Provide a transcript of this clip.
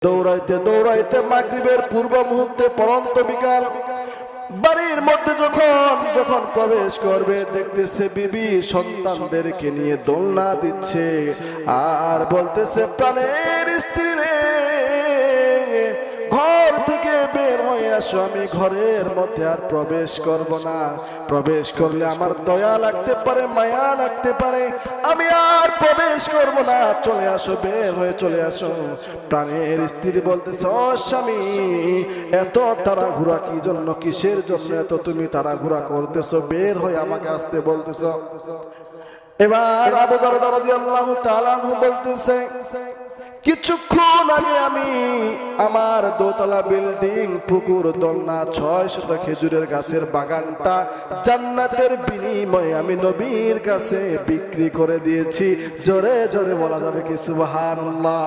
দৌড়াইতে দৌড়াইতে মাগরিবের পূর্ব মুহূর্তে পরন্ত বিকাল বাড়ির মধ্যে যখন প্রবেশ করবে দেখতেছে বিবি সন্তানদেরকে নিয়ে দোলনা দিচ্ছে আর বলতেছে, প্রাণের স্ত্রী রে, ঘর থেকে বের হয়ে আসো, আমি ঘরের মধ্যে আর প্রবেশ করব না। প্রবেশ করলে আমার দয়া লাগতে পারে, মায়া লাগতে পারে, আমি আর প্রবেশ করব না। চলে আসো, বের হয়ে চলে আসো। প্রাণের স্ত্রী বলতেছে, ও স্বামী, এত তাড়াহুড়া কি জন্য, কিসের জন্য এত তুমি তাড়াহুড়া করতেছো, বের হয়ে আমাকে আসতে বলতেছো। এবার আবু দারদা রাদিয়াল্লাহু তাআলা আনহু বলতেছে, কিছুক্ষণ আগে আমি আমার দোতলা বিল্ডিং, পুকুর, দোলনা, 600 খেজুরের গাছের বাগানটা জান্নাতের বিনিময়ে আমি নবীর কাছে বিক্রি করে দিয়েছি। জোরে জোরে বলা যাবে কি সুবহানাল্লাহ।